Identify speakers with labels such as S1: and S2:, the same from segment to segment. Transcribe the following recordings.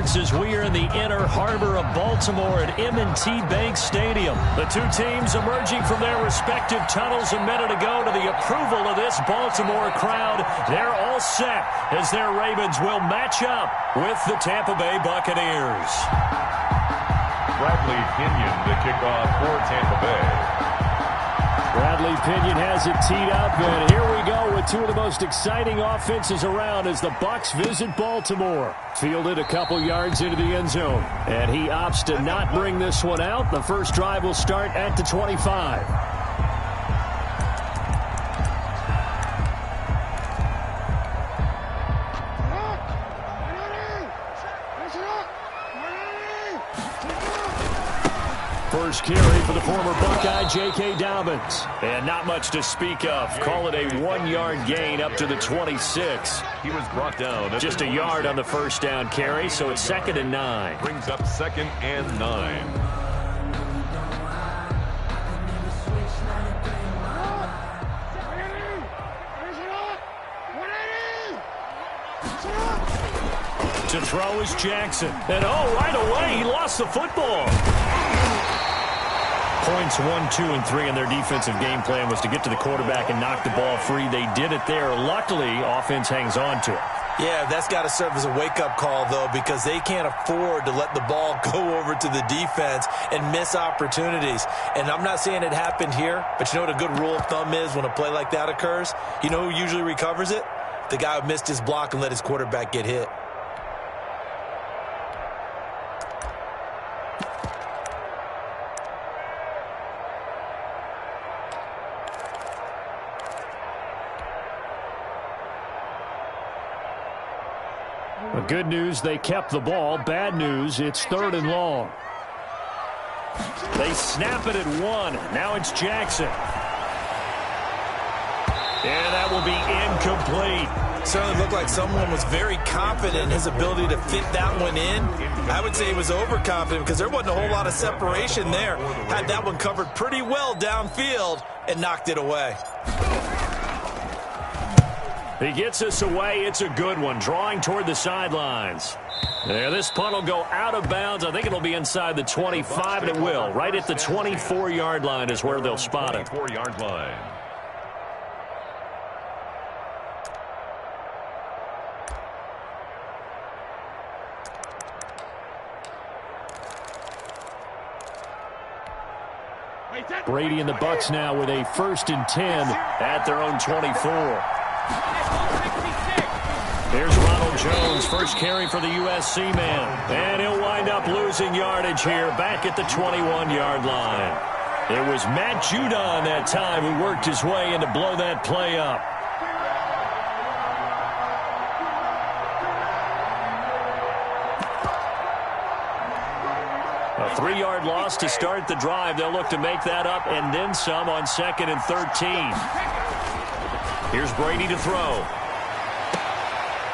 S1: starts as we are in the inner harbor of Baltimore at M&T Bank Stadium. The two teams emerging from their respective tunnels a minute ago to the approval of this Baltimore crowd. They're all set as their Ravens will match up with the Tampa Bay Buccaneers.
S2: Bradley Pinion, the kickoff for Tampa Bay.
S1: Bradley Pinion has it teed up, and here we go with two of the most exciting offenses around as the Bucs visit Baltimore. Fielded a couple yards into the end zone, and he opts to not bring this one out. The first drive will start at the 25. First carry for the former Buckeye, J.K. Dobbins. And not much to speak of. Call it a 1-yard gain up to the 26.
S2: He was brought down.
S1: Just a yard on the first down carry, so it's 2nd and 9.
S2: Brings up 2nd and 9.
S1: To throw is Jackson. And right away, he lost the football. Points 1, 2, and 3 in their defensive game plan was to get to the quarterback and knock the ball free. They did it there. Luckily, offense hangs on to it.
S3: Yeah, that's got to serve as a wake-up call, though, because they can't afford to let the ball go over to the defense and miss opportunities. And I'm not saying it happened here, but you know what a good rule of thumb is when a play like that occurs? You know who usually recovers it? The guy who missed his block and let his quarterback get hit.
S1: Well, good news, they kept the ball. Bad news, it's 3rd and long. They snap it at 1. Now it's Jackson. And that will be incomplete.
S3: Certainly looked like someone was very confident in his ability to fit that one in. I would say he was overconfident because there wasn't a whole lot of separation there. Had that one covered pretty well downfield and knocked it away.
S1: He gets us away. It's a good one. Drawing toward the sidelines. There, this punt will go out of bounds. I think it'll be inside the 25, and it will. Right at the 24-yard line is where they'll spot it.
S2: 24-yard line.
S1: Brady and the Bucs now with a 1st and 10 at their own 24. Here's Ronald Jones, first carry for the USC man. And he'll wind up losing yardage here back at the 21-yard line. It was Matt Judon that time who worked his way in to blow that play up. A 3-yard loss to start the drive. They'll look to make that up and then some on 2nd and 13. Here's Brady to throw.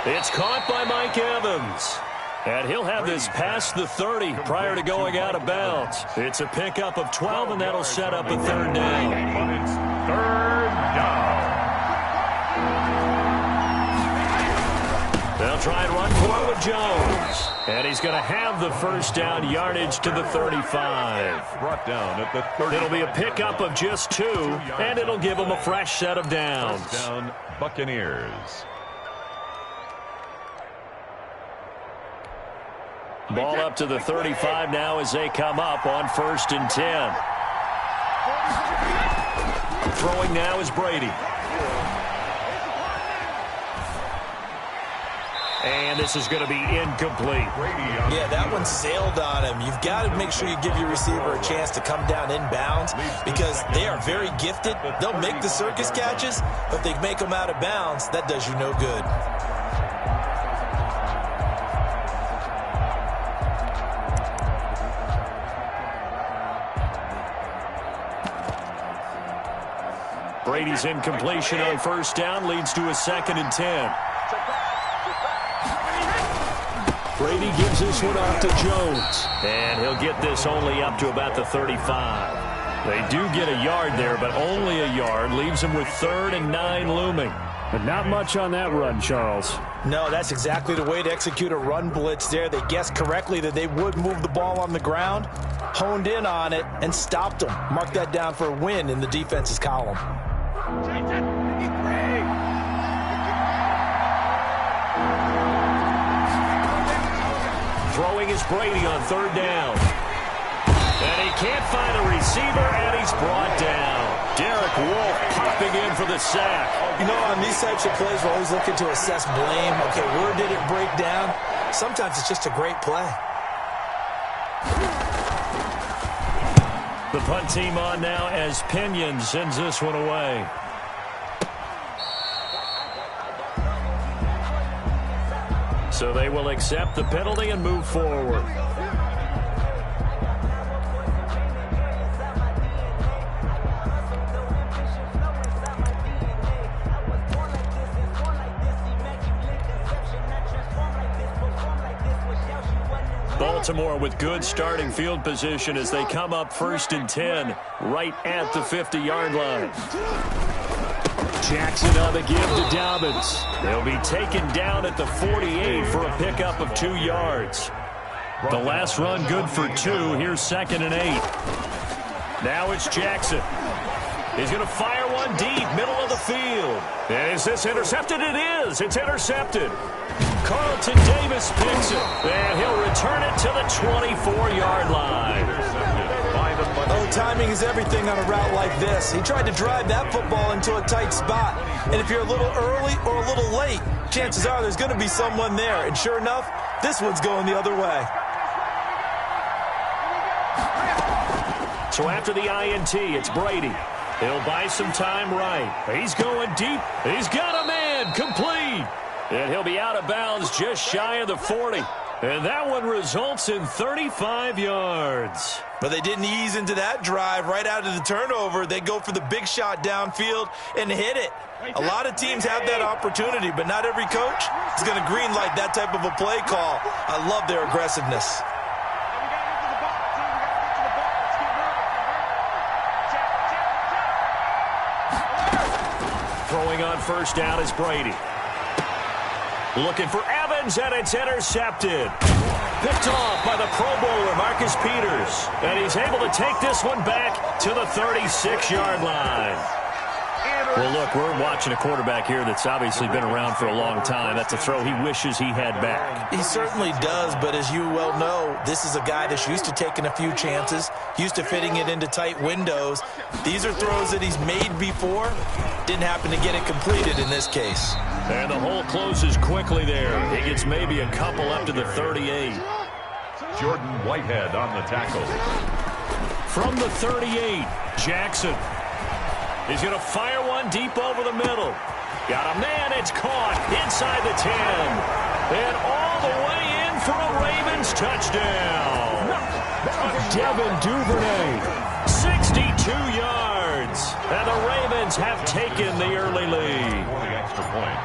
S1: It's caught by Mike Evans. And he'll have this past the 30 prior to going out of bounds. It's a pickup of 12, and that'll set up a 3rd down.
S2: It's 3rd down.
S1: They'll try and run for it with Jones. And he's going to have the first down yardage to the 35.
S2: Brought down at the 30.
S1: It'll be a pickup of just 2, and it'll give them a fresh set of downs.
S2: First down, Buccaneers.
S1: Ball up to the 35 now as they come up on 1st and 10. Throwing now is Brady. And this is going to be incomplete.
S3: Yeah, that one sailed on him. You've got to make sure you give your receiver a chance to come down inbounds because they are very gifted. They'll make the circus catches, but if they make them out of bounds, that does you no good.
S1: Brady's incompletion on 1st down leads to a 2nd and 10. Brady gives this one off to Jones. And he'll get this only up to about the 35. They do get a yard there, but only a yard. Leaves him with 3rd and 9 looming. But not much on that run, Charles.
S3: No, that's exactly the way to execute a run blitz there. They guessed correctly that they would move the ball on the ground, honed in on it, and stopped them. Mark that down for a win in the defense's column.
S1: Throwing is Brady on third down. And he can't find a receiver, and he's brought down. Derek Wolfe popping in for the sack.
S3: You know, on these types of plays, we're always looking to assess blame. Okay, where did it break down? Sometimes it's just a great play.
S1: The punt team on now as Pinion sends this one away. So they will accept the penalty and move forward. Baltimore with good starting field position as they come up 1st and 10 right at the 50-yard line. Jackson on the give to Dobbins. They'll be taken down at the 48 for a pickup of 2 yards. The last run good for 2. Here's 2nd and 8. Now it's Jackson. He's going to fire one deep, middle of the field. And is this intercepted? It is. It's intercepted. Carlton Davis picks it, and he'll return it to the 24-yard line.
S3: Oh, timing is everything on a route like this. He tried to drive that football into a tight spot. And if you're a little early or a little late, chances are there's going to be someone there. And sure enough, this one's going the other way.
S1: So after the INT, it's Brady. He'll buy some time right. He's going deep. He's got a man complete. And he'll be out of bounds just shy of the 40. And that one results in 35 yards.
S3: But they didn't ease into that drive right out of the turnover. They go for the big shot downfield and hit it. A lot of teams have that opportunity, but not every coach is going to greenlight that type of a play call. I love their aggressiveness.
S1: Throwing on first down is Brady. Looking for Evans, and it's intercepted. Picked off by the Pro Bowler, Marcus Peters. And he's able to take this one back to the 36-yard line. Well, look, we're watching a quarterback here that's obviously been around for a long time. That's a throw he wishes he had back.
S3: He certainly does, but as you well know, this is a guy that's used to taking a few chances, used to fitting it into tight windows. These are throws that he's made before. Didn't happen to get it completed in this case.
S1: And the hole closes quickly there. He gets maybe a couple up to the 38.
S2: Jordan Whitehead on the tackle.
S1: From the 38, Jackson. He's going to fire one deep over the middle. Got a man, it's caught inside the 10. And all the way in for a Ravens touchdown. Devin Duvernay, 62 yards. And the Ravens have taken the early lead.
S2: For the extra point.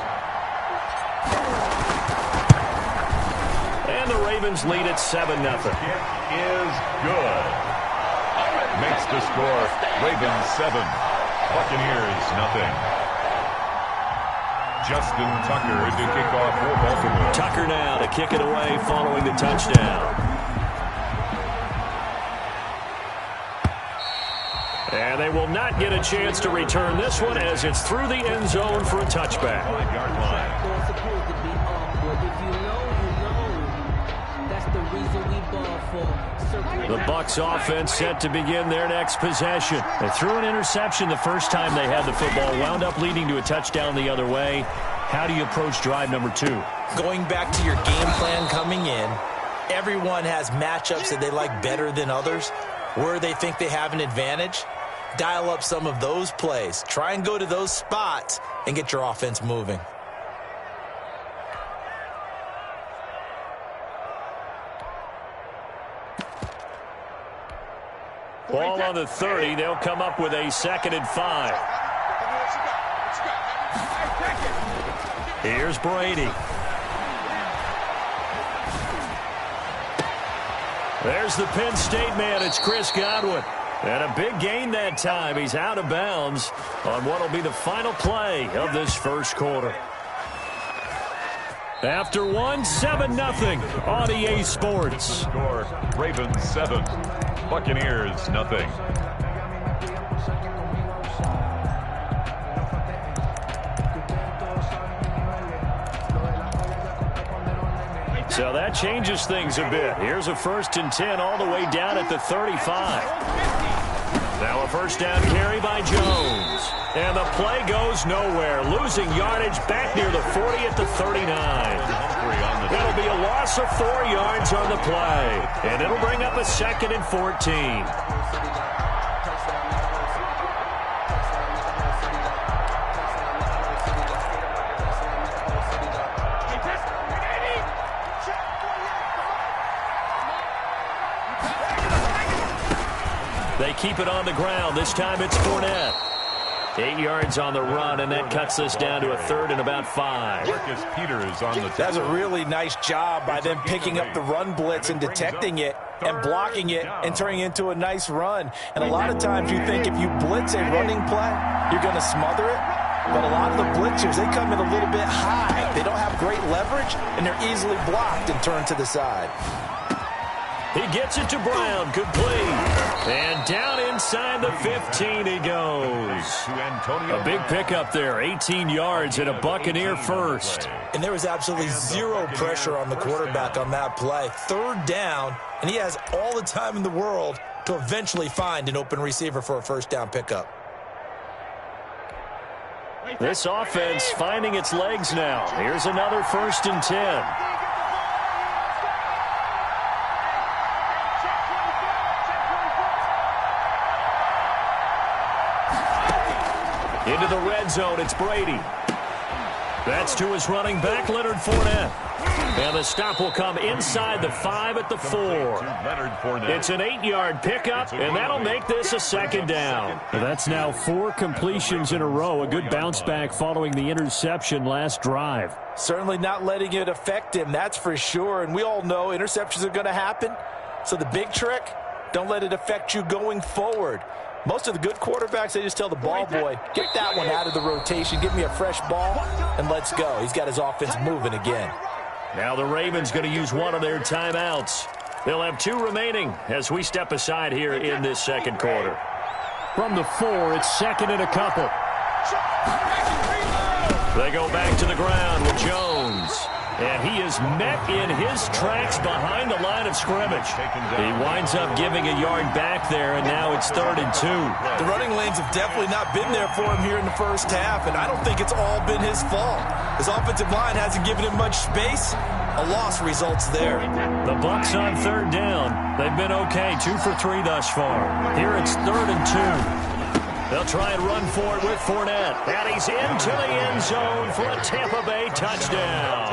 S1: And the Ravens lead at 7-0.
S2: Kick is good. Makes the score Ravens 7, Buccaneers nothing. Justin Tucker to kick off for Baltimore.
S1: Tucker now to kick it away following the touchdown. And they will not get a chance to return this one as it's through the end zone for a touchback.
S2: 5-yard line.
S1: The Bucs offense set to begin their next possession. They threw an interception the first time they had the football, wound up leading to a touchdown the other way. How do you approach drive number 2?
S3: Going back to your game plan coming in, everyone has matchups that they like better than others, where they think they have an advantage. Dial up some of those plays. Try and go to those spots and get your offense moving.
S1: Ball on the 30. They'll come up with a 2nd and 5. Here's Brady. There's the Penn State man. It's Chris Godwin. And a big gain that time. He's out of bounds on what will be the final play of this first quarter. After one, 7-0 on EA Sports.
S2: Score, Ravens 7, Buccaneers nothing.
S1: So that changes things a bit. Here's a 1st and 10 all the way down at the 35. Now a first down carry by Jones. And the play goes nowhere. Losing yardage back near the 40 at the 39. That'll be a loss of 4 yards on the play. And it'll bring up a 2nd and 14. They keep it on the ground. This time it's Fournette. 8 yards on the run, and that cuts us down to a 3rd and about 5.
S2: Marcus Peters on the
S3: That's a really nice job by them picking up the run blitz and detecting it and blocking it and turning it into a nice run. And a lot of times you think if you blitz a running play, you're going to smother it. But a lot of the blitzers, they come in a little bit high. They don't have great leverage, and they're easily blocked and turned to the side.
S1: He gets it to Brown, complete. And down inside the 15 he goes. A big pickup there, 18 yards and a Buccaneer first.
S3: And there was absolutely zero pressure on the quarterback on that play. 3rd down, and he has all the time in the world to eventually find an open receiver for a 1st down pickup.
S1: This offense finding its legs now. Here's another 1st and 10. Into the red zone, it's Brady. That's to his running back, Leonard Fournette. And the stop will come inside the 5 at the 4. It's an 8-yard pickup, and that'll make this a 2nd down.
S4: That's now 4 completions in a row. A good bounce back following the interception last drive.
S3: Certainly not letting it affect him, that's for sure. And we all know interceptions are going to happen. So the big trick, don't let it affect you going forward. Most of the good quarterbacks, they just tell the ball boy, get that one out of the rotation, give me a fresh ball, and let's go. He's got his offense moving again.
S1: Now the Ravens going to use one of their timeouts. They'll have 2 remaining as we step aside here in this 2nd quarter.
S4: From the 4, it's 2nd and a couple.
S1: They go back to the ground with Jones. And he is met in his tracks behind the line of scrimmage. He winds up giving a yard back there, and now it's 3rd and 2.
S3: The running lanes have definitely not been there for him here in the 1st half, and I don't think it's all been his fault. His offensive line hasn't given him much space. A loss results there.
S1: The Bucs on 3rd down. They've been okay, 2 for 3 thus far. Here it's 3rd and 2. They'll try and run for it with Fournette. And he's into the end zone for a Tampa Bay touchdown.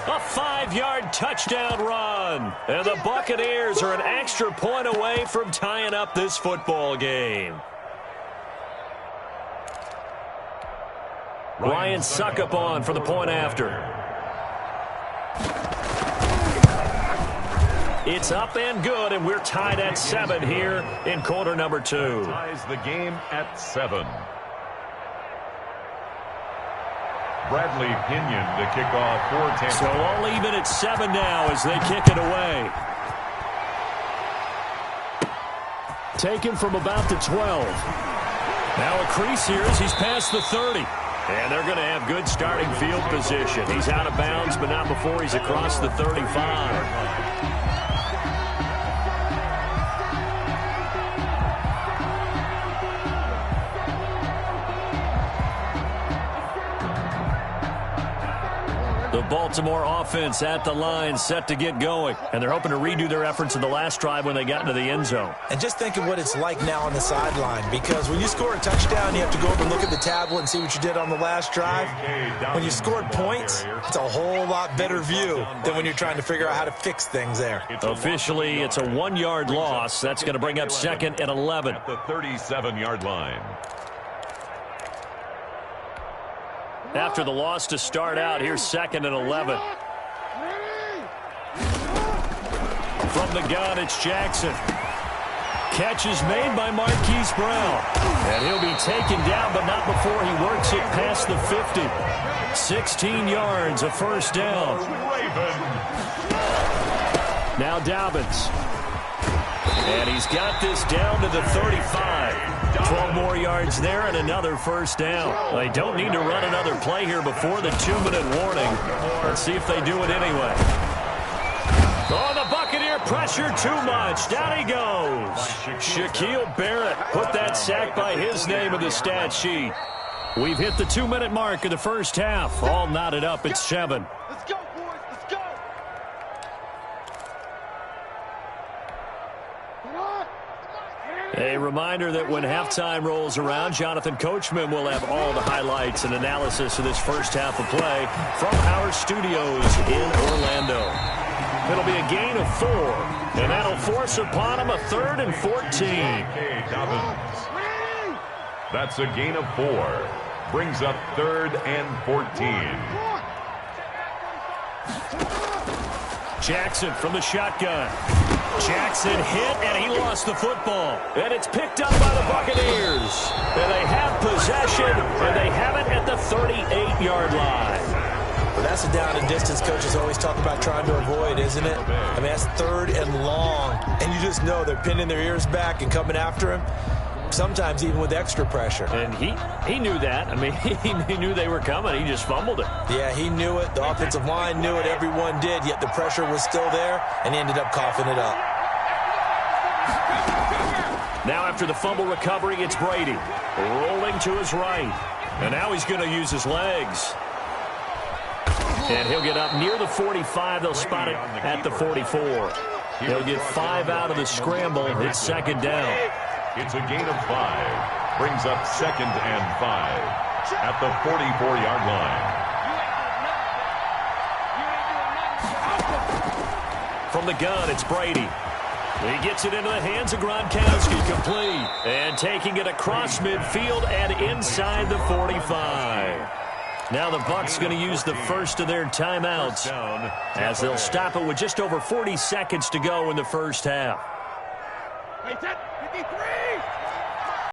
S1: A 5-yard touchdown run. And the Buccaneers are an extra point away from tying up this football game. Ryan Suckup on for the point after. It's up and good, and we're tied at 7 here in quarter number 2.
S2: Ties the game at 7. Bradley Pinion to kick off for Tampa.
S1: So all even at 7 now as they kick it away.
S4: Taken from about the 12.
S1: Now a crease here as he's past the 30. And they're going to have good starting field position. He's out of bounds, but not before he's across the 35. The Baltimore offense at the line, set to get going. And they're hoping to redo their efforts in the last drive when they got into the end zone.
S3: And just think of what it's like now on the sideline, because when you score a touchdown, you have to go over and look at the tablet and see what you did on the last drive. When you scored points, it's a whole lot better view than when you're trying to figure out how to fix things there.
S1: Officially, it's a 1-yard loss. That's going to bring up 2nd and 11.
S2: At the 37-yard line.
S1: After the loss to start out, here's 2nd and 11. From the gun, it's Jackson. Catch is made by Marquise Brown. And he'll be taken down, but not before he works it past the 50. 16 yards, a first down. Now Dobbins. And he's got this down to the 35. 12 more yards there and another first down. They don't need to run another play here before the 2-minute warning. Let's see if they do it anyway. Oh, the Buccaneer pressure too much. Down he goes. Shaquille Barrett put that sack by his name in the stat sheet. We've hit the 2-minute mark of the first half. All knotted up at 7.
S5: Let's go, boys. Let's go.
S1: A reminder that when halftime rolls around, Jonathan Coachman will have all the highlights and analysis of this first half of play from our studios in Orlando. It'll be a gain of 4, and that'll force upon him a 3rd and 14.
S2: That's a gain of 4. Brings up 3rd and 14.
S1: Jackson from the shotgun. Jackson hit, and he lost the football. And it's picked up by the Buccaneers. And they have possession, and they have it at the 38-yard line.
S3: Well, that's a down and distance coaches always talk about trying to avoid, isn't it? I mean, that's 3rd and long. And you just know they're pinning their ears back and coming after him. Sometimes even with extra pressure.
S1: And he knew that. I mean, he knew they were coming. He just fumbled it.
S3: Yeah, he knew it. The offensive line knew it. Everyone did, yet the pressure was still there, and he ended up coughing it up.
S1: Now after the fumble recovery, it's Brady. Rolling to his right. And now he's going to use his legs. And he'll get up near the 45. They'll spot it at the 44. He'll get 5 out of the scramble. It's 2nd down.
S2: It's a gain of 5. Brings up 2nd and 5 at the 44-yard line.
S1: From the gun, it's Brady. He gets it into the hands of Gronkowski, complete. And taking it across midfield and inside the 45. Now the Bucs going to use the first of their timeouts as they'll stop it with just over 40 seconds to go in the first half.
S5: Hey, 53!